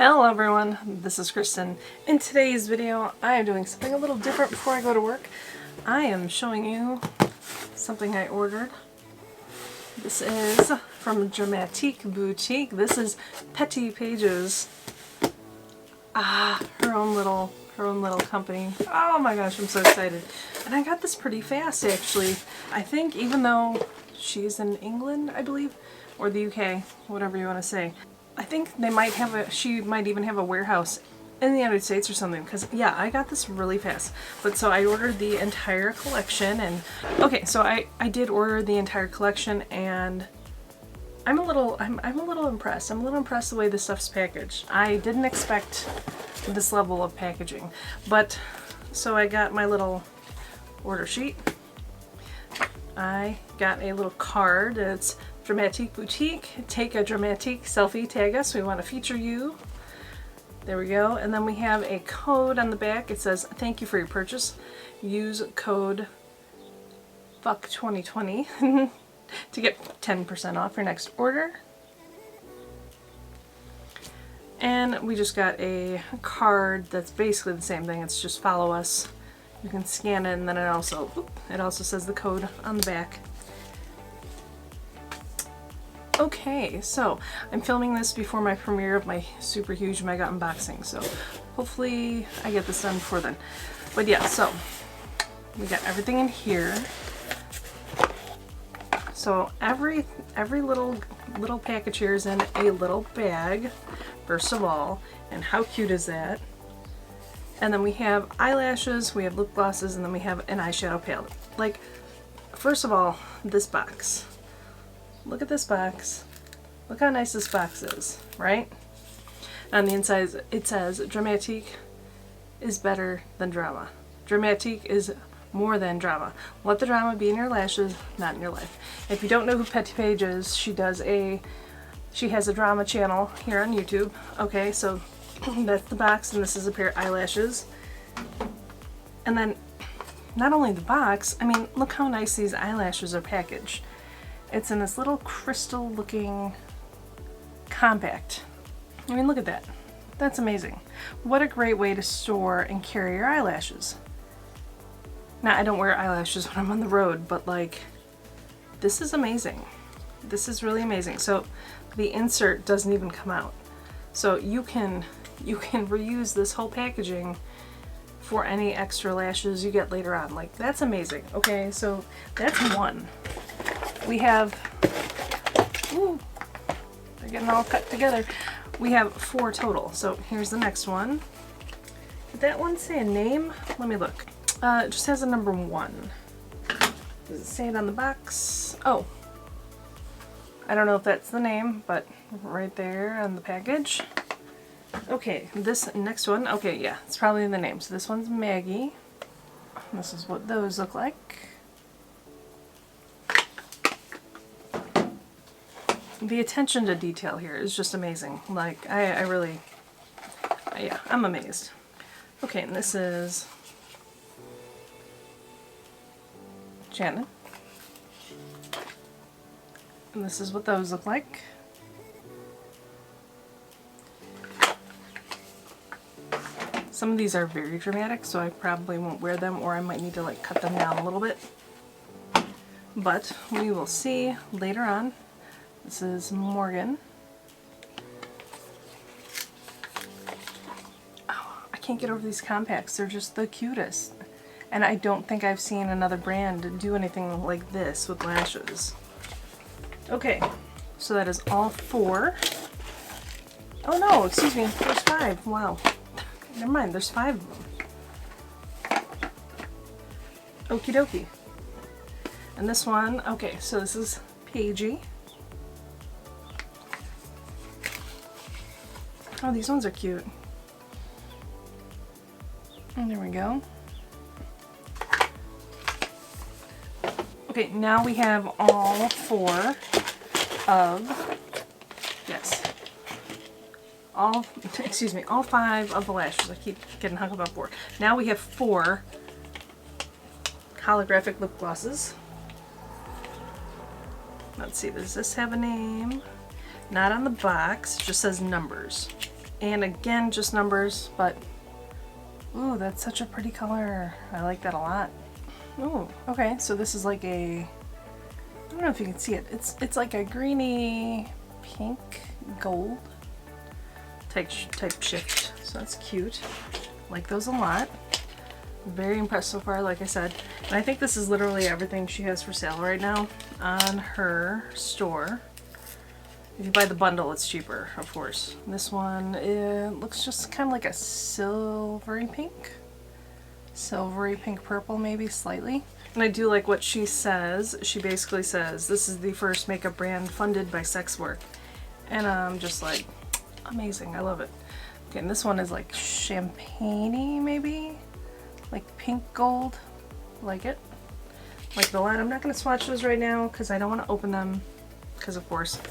Hello everyone, this is Kristen. In today's video, I am doing something a little different before I go to work. I am showing you something I ordered. This is from Dramatique Boutique. This is Petty Paige's, her own little company. Oh my gosh, I'm so excited. And I got this pretty fast actually. I think even though she's in England, I believe, or the UK, whatever you want to say. I think they might have she might even have a warehouse in the United States or something, because yeah, I got this really fast. But so I ordered the entire collection, and okay, so I did order the entire collection, and I'm a little impressed. I'm a little impressed the way this stuff's packaged. I didn't expect this level of packaging. But so I got my little order sheet. I got a little card. It's Dramatique Boutique. Take a Dramatique selfie, tag us. We want to feature you. There we go. And then we have a code on the back. It says, thank you for your purchase. Use code FUCK2020 to get 10% off your next order. And we just got a card that's basically the same thing. It's just follow us. You can scan it, and then it also says the code on the back. Okay, so I'm filming this before my premiere of my super huge mega unboxing, so hopefully I get this done before then. But yeah, so we got everything in here. So every little package here is in a little bag, first of all, and how cute is that? And then we have eyelashes, we have lip glosses, and then we have an eyeshadow palette. Like, first of all, this box. Look at this box. Look how nice this box is, right? On the inside it says, Dramatique is better than drama. Dramatique is more than drama. Let the drama be in your lashes, not in your life. If you don't know who Petty Paige is, she has a drama channel here on YouTube. Okay, so that's the box, and this is a pair of eyelashes. And then, not only the box, I mean, look how nice these eyelashes are packaged. It's in this little crystal looking compact. I mean, look at that. That's amazing. What a great way to store and carry your eyelashes. Now, I don't wear eyelashes when I'm on the road, but like, this is amazing. This is really amazing. So the insert doesn't even come out. So you can reuse this whole packaging for any extra lashes you get later on. Like, that's amazing. Okay, so that's one. We have, ooh, they're getting all cut together. We have 4 total. So here's the next one. Did that one say a name? Let me look. It just has a number 1. Does it say it on the box? Oh, I don't know if that's the name, but right there on the package. Okay, this next one, okay, yeah, it's probably the name. So this one's Maggie. This is what those look like. The attention to detail here is just amazing. Like, I really, yeah, I'm amazed. Okay, and this is Janna. And this is what those look like. Some of these are very dramatic, so I probably won't wear them, or I might need to like cut them down a little bit. But we will see later on. This is Morgan. Oh, I can't get over these compacts. They're just the cutest. And I don't think I've seen another brand do anything like this with lashes. Okay, so that is all 4. Oh no, excuse me, there's 5. Wow. Never mind, there's 5 of them. Okie dokie. And this one, okay, so this is Paige. Oh, these ones are cute. And there we go. Okay, now we have all 4 of, yes, all 5 of the lashes. I keep getting hung up on 4. Now we have 4 holographic lip glosses. Let's see, does this have a name? Not on the box, it just says numbers. And again, just numbers, but ooh, that's such a pretty color. I like that a lot. Ooh, okay, so this is like a, I don't know if you can see it. It's like a greeny pink gold type shift. So that's cute. Like those a lot. Very impressed so far, like I said. And I think this is literally everything she has for sale right now on her store. If you buy the bundle, it's cheaper, of course. This one, it looks just kind of like a silvery pink. Silvery pink purple, maybe slightly. And I do like what she says. She basically says, this is the first makeup brand funded by sex work. And I'm just like, amazing, I love it. Okay, and this one is like champagne-y, maybe? Like pink gold. Like it. Like the line. I'm not going to swatch those right now because I don't want to open them. Because of course.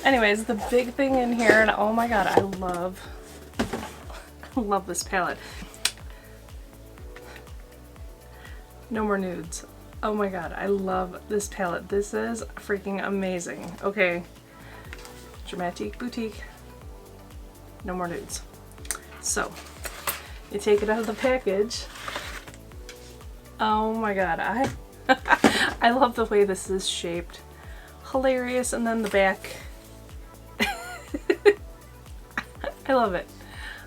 Anyways, the big thing in here, and oh my god, I love this palette. No More Nudes. Oh my god, I love this palette. This is freaking amazing. Okay, Dramatique Boutique. No More Nudes. So, you take it out of the package. Oh my god, I love the way this is shaped. Hilarious, and then the back. I love it.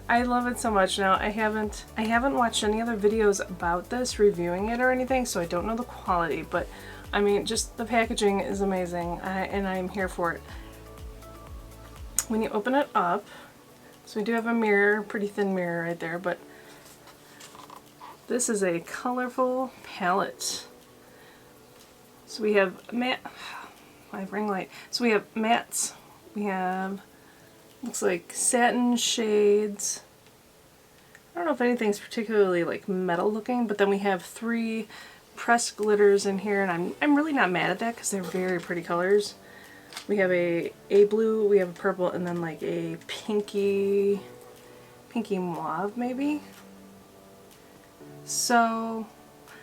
I love it so much. Now I haven't watched any other videos about this, reviewing it or anything, so I don't know the quality, but I mean, just the packaging is amazing, and I'm here for it. When you open it up, so we do have a mirror, pretty thin mirror right there, but this is a colorful palette. So we have matte, my ring light. So we have mattes, we have, looks like satin shades. I don't know if anything's particularly like metal looking, but then we have 3 pressed glitters in here, and I'm really not mad at that because they're very pretty colors. We have a blue, we have a purple, and then like a pinky mauve maybe. So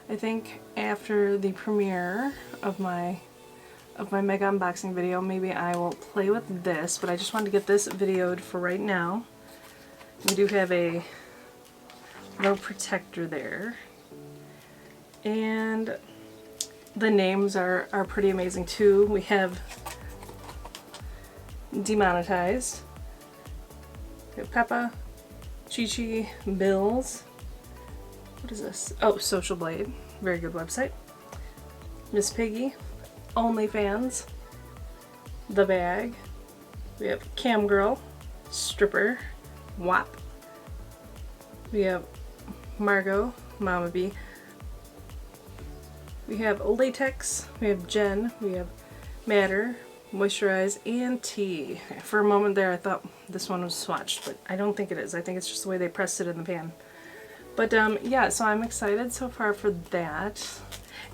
I think after the premiere of my mega unboxing video, maybe I will play with this, but I just wanted to get this videoed for right now. We do have a little protector there, and the names are pretty amazing too. We have Demonetized, we have Peppa, Chi-Chi, Bills, what is this? Oh, Social Blade, very good website. Miss Piggy, OnlyFans, The Bag, we have Cam Girl, Stripper, WAP, we have Margot, Mama Bee, we have Latex, we have Jen, we have Matter, Moisturize, and Tea. For a moment there I thought this one was swatched, but I don't think it is. I think it's just the way they pressed it in the pan. But yeah, so I'm excited so far for that.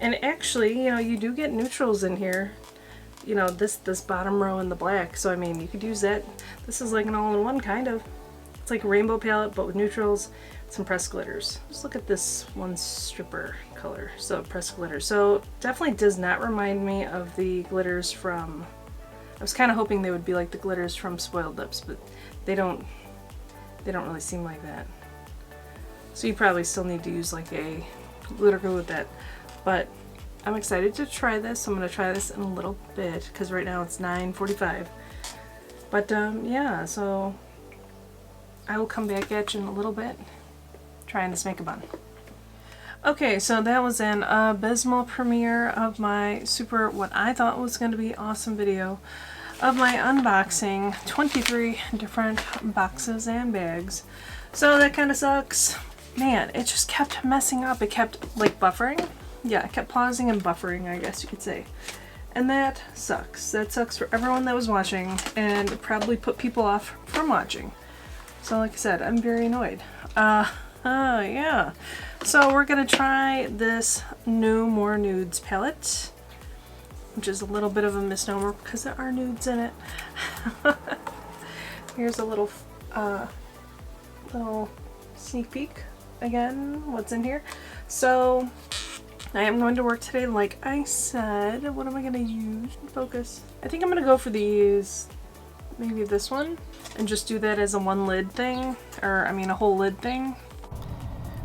And actually, you know, you do get neutrals in here. You know, this bottom row in the black. So I mean, you could use that. This is like an all-in-one kind of. It's like a rainbow palette, but with neutrals, some pressed glitters. Just look at this one stripper color. So pressed glitter. So definitely does not remind me of the glitters from. I was kind of hoping they would be like the glitters from Spoiled Lips, but they don't really seem like that. So you probably still need to use like a glitter glue with that. But I'm excited to try this. I'm going to try this in a little bit because right now it's 9:45. But yeah, so I will come back at you in a little bit trying this makeup on. Okay, so that was an abysmal premiere of my what I thought was going to be awesome video of my unboxing 23 different boxes and bags. So that kind of sucks. Man, it just kept messing up. It kept like buffering. Yeah, it kept pausing and buffering, I guess you could say. And that sucks. That sucks for everyone that was watching, and it probably put people off from watching. So like I said, I'm very annoyed. Yeah. So we're gonna try this No More Nudes palette, which is a little bit of a misnomer because there are nudes in it. Here's a little sneak peek again, what's in here. So I am going to work today, like I said. What am I gonna use? Focus. I think I'm gonna go for these maybe this one, and just do that as a one lid thing, or I mean a whole lid thing.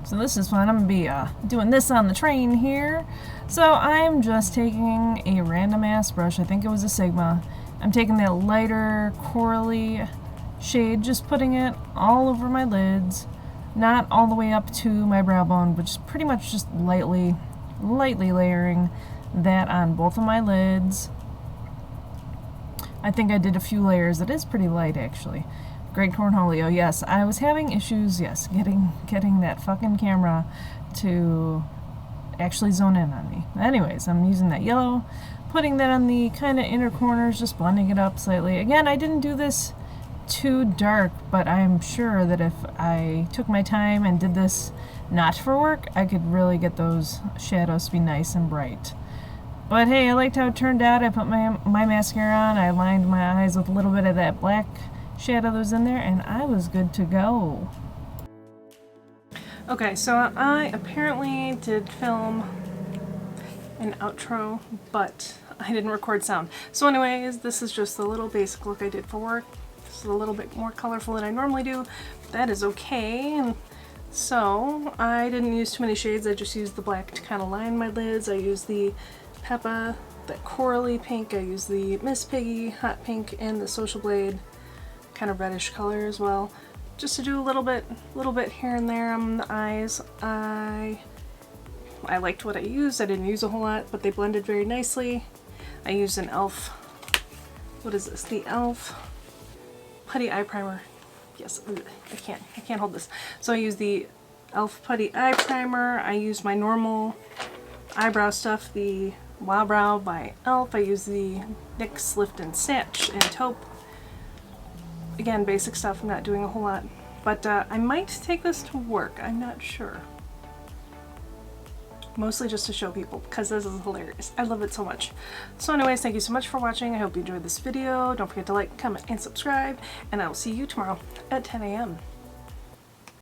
So this is fun. I'm gonna be doing this on the train here. So I'm just taking a random ass brush. I think it was a Sigma. I'm taking that lighter corally shade, just putting it all over my lids, not all the way up to my brow bone, but just pretty much just lightly layering that on both of my lids. I think I did a few layers. It is pretty light actually. Greg Cornholio, yes, I was having issues, yes, getting that fucking camera to actually zone in on me. Anyways, I'm using that yellow, putting that on the kind of inner corners, just blending it up slightly. Again, I didn't do this too dark, but I'm sure that if I took my time and did this not for work, I could really get those shadows to be nice and bright. But hey, I liked how it turned out. I put my mascara on, I lined my eyes with a little bit of that black shadow that was in there, and I was good to go. Okay, so I apparently did film an outro, but I didn't record sound. So anyways, this is just the little basic look I did for work. This is a little bit more colorful than I normally do. That is okay. And so I didn't use too many shades. I just used the black to kind of line my lids. I used the Peppa, that corally pink. I used the Miss Piggy hot pink, and the Social Blade kind of reddish color as well, just to do a little bit here and there on the eyes. I liked what I used. I didn't use a whole lot, but they blended very nicely. I used an e.l.f. What is this? The e.l.f. Putty Eye Primer. Yes, I can't hold this. So I used the e.l.f. Putty Eye Primer. I used my normal eyebrow stuff, the Wow Brow by e.l.f. I used the NYX Lift and Snatch and Taupe. Again, basic stuff. I'm not doing a whole lot. But I might take this to work. I'm not sure. Mostly just to show people, because this is hilarious. I love it so much. So anyways, thank you so much for watching. I hope you enjoyed this video. Don't forget to like, comment, and subscribe. And I will see you tomorrow at 10 a.m.